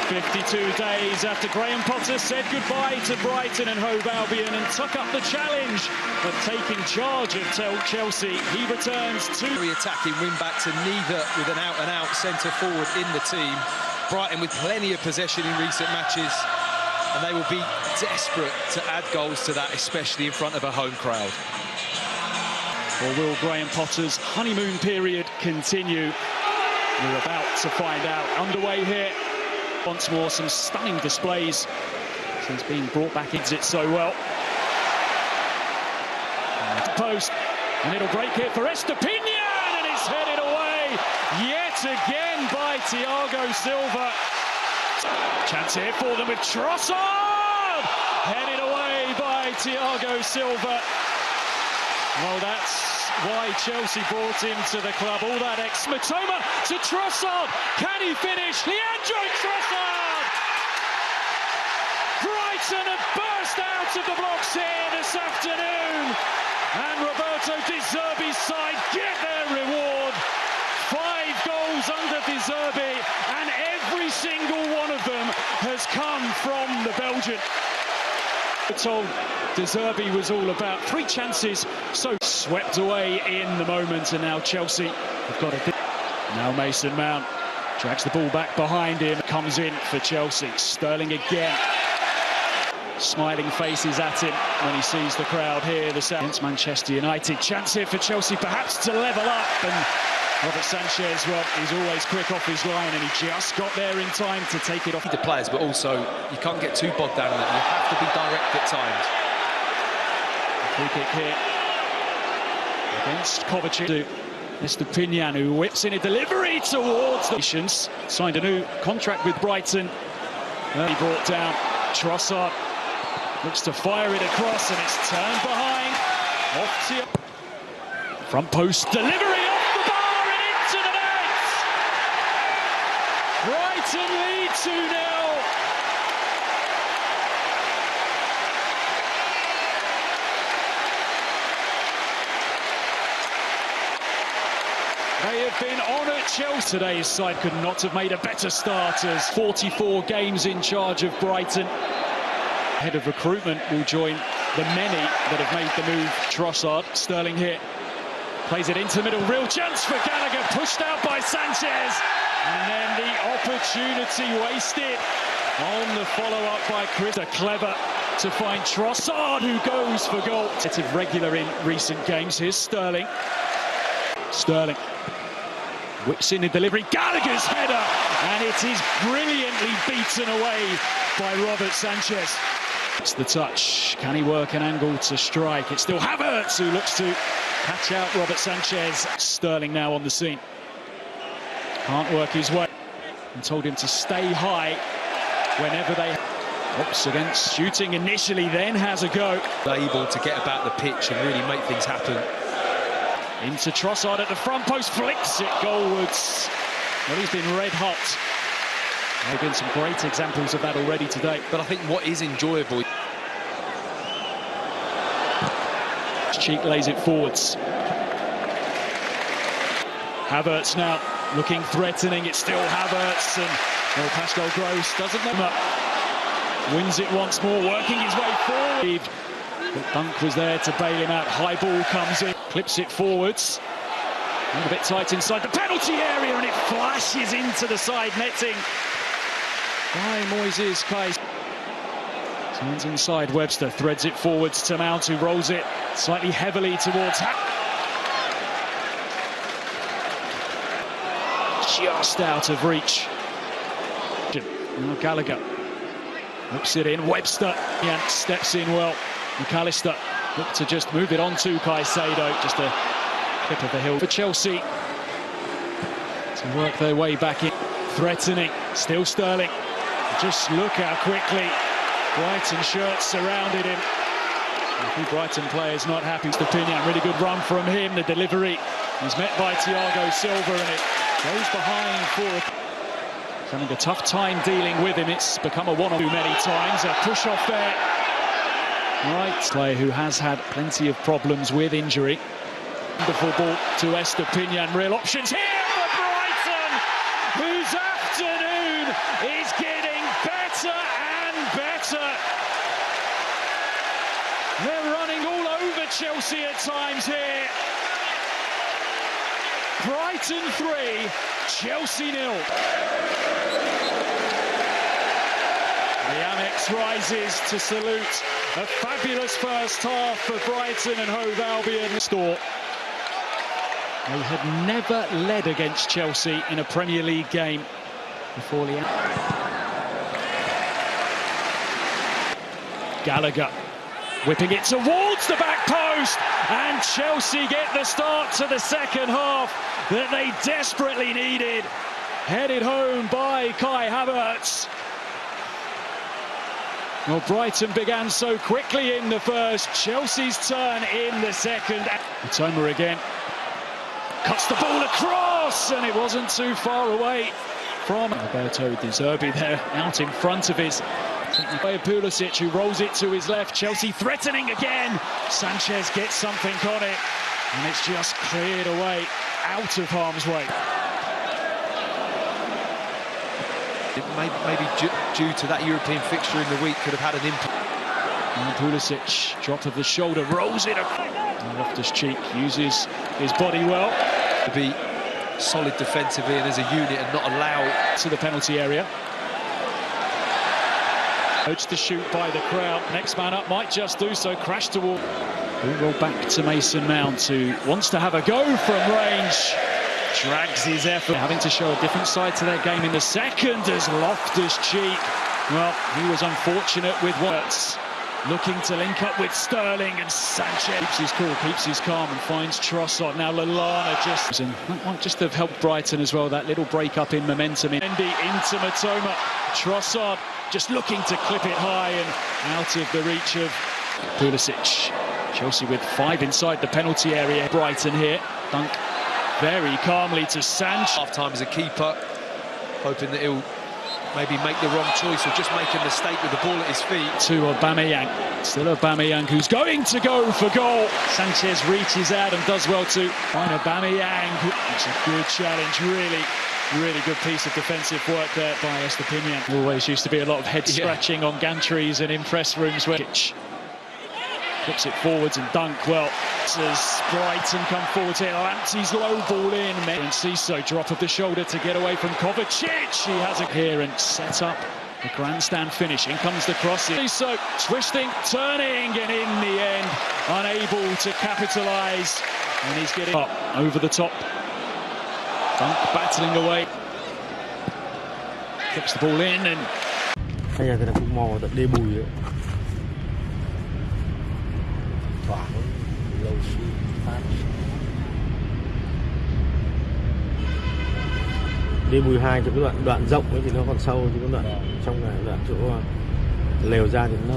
52 days after Graham Potter said goodbye to Brighton and Hove Albion and took up the challenge of taking charge of Chelsea, he returns to... Very attacking win-back to neither with an out-and-out centre-forward in the team. Brighton with plenty of possession in recent matches, and they will be desperate to add goals to that, especially in front of a home crowd. Or will Graham Potter's honeymoon period continue? We're about to find out. Underway here. Once more, some stunning displays since being brought back into it so well. Post, and it'll break here for Estepinian, and it's headed away yet again by Thiago Silva. Chance here for them with Trossard, headed away by Thiago Silva. Well, that's why Chelsea brought him to the club. All that Matoma to Trossard. Can he finish? Leandro Trossard! Brighton have burst out of the blocks here this afternoon. And Roberto De Zerbi's side get their reward. 5 goals under De Zerbi, and every single one of them has come from the Belgian. Told De Zerbi was all about 3 chances, so swept away in the moment, and now Chelsea have got a... Now Mason Mount drags the ball back behind him, comes in for Chelsea. Sterling again. Smiling faces at him when he sees the crowd here against Manchester United. Chance here for Chelsea perhaps to level up, and Robert Sanchez, well, he's always quick off his line, and he just got there in time to take it off. The players, but also you can't get too bogged down in it. You have to be direct at times. Free kick here against Kovacic. Estepinian, who whips in a delivery towards the nations. Signed a new contract with Brighton. He brought down Trossard. Looks to fire it across, and it's turned behind. Off to front post delivery off the bar and into the net. Brighton lead 2-0. They have been on at Chelsea. Today's side could not have made a better start, as 44 games in charge of Brighton. Head of recruitment will join the many that have made the move. Trossard, Sterling here, plays it into the middle, real chance for Gallagher, pushed out by Sanchez, and then the opportunity wasted on the follow-up by Chris. Clever to find Trossard, who goes for goal. It's regular in recent games. Here's Sterling. Sterling whips in the delivery, Gallagher's header, and it is brilliantly beaten away by Robert Sanchez. It's the touch. Can he work an angle to strike? It's still Havertz who looks to catch out Robert Sanchez. Sterling now on the scene. Can't work his way. And told him to stay high whenever they... Oops, against shooting initially, then has a go. Able to get about the pitch and really make things happen. Into Trossard at the front post, flicks it goalwards. Well, he's been red hot. There have been some great examples of that already today. But I think what is enjoyable... Cheek lays it forwards. Havertz now looking threatening. It's still Havertz, and well, Pascal Gross doesn't know. Wins it once more, working his way forward. But Dunk was there to bail him out. High ball comes in, clips it forwards. And a bit tight inside the penalty area, and it flashes into the side netting by Moises Kais. Turns inside, Webster threads it forwards to Mount, who rolls it slightly heavily towards... Just out of reach. Now Gallagher whips it in, Webster steps in well. McAllister look to just move it on to Caicedo, just a clip of the hill for Chelsea to work their way back in. Threatening, still Sterling. Just look how quickly Brighton shirts surrounded him. A few Brighton players not happy. Estepinian, really good run from him. The delivery is met by Thiago Silva, and it goes behind for... Having a tough time dealing with him. It's become a one-off too many times. A push off there. Right, player who has had plenty of problems with injury. Wonderful ball to Estepinian. Real options here for Brighton, whose afternoon is getting Chelsea at times here. Brighton 3, Chelsea 0. The Amex rises to salute a fabulous first half for Brighton and Hove Albion. They had never led against Chelsea in a Premier League game before the Gallagher whipping it towards the back post, and Chelsea get the start to the second half that they desperately needed. Headed home by Kai Havertz. Well, Brighton began so quickly in the first. Chelsea's turn in the second. Matoma again. Cuts the ball across, and it wasn't too far away from Roberto De Zerbi there, out in front of his Pulisic, who rolls it to his left. Chelsea threatening again. Sanchez gets something on it, and it's just cleared away out of harm's way. Maybe due to that European fixture in the week, could have had an impact. And Pulisic, drop of the shoulder, rolls it up. Loftus-Cheek uses his body well To be solid defensively and as a unit and not allow to the penalty area. Urged to shoot by the crowd. Next man up might just do so. Crash toward. Ball roll back to Mason Mount, who wants to have a go from range. Drags his effort. Having to show a different side to their game in the second as Loftus-Cheek. Well, he was unfortunate with words. Looking to link up with Sterling, and Sanchez keeps his cool, keeps his calm, and finds Trossard. Now Lallana just... That might just have helped Brighton as well, that little break up in momentum. Into Matoma. Trossard just looking to clip it high and out of the reach of Pulisic. Chelsea with 5 inside the penalty area. Brighton here. Dunk very calmly to Sanchez. half-time as a keeper, hoping that he'll maybe make the wrong choice or just make a mistake with the ball at his feet. To Aubameyang. Still Aubameyang, who's going to go for goal. Sanchez reaches out and does well to find Aubameyang. It's a good challenge, really good piece of defensive work there by Estepinian. Always used to be a lot of head scratching on gantries and in press rooms where flips it forwards and Dunk. Well, as Brighton come forward here, Lamptey's low ball in, and Ciso drop of the shoulder to get away from Kovacic. He has it here and set up a grandstand finish. In comes the cross. Ciso twisting, turning, and in the end unable to capitalise, and he's getting up over the top. Dunk battling away, flips the ball in, and D12 cho cái đoạn rộng ấy thì nó còn sâu, chứ cái đoạn trong này đoạn chỗ lều ra thì nó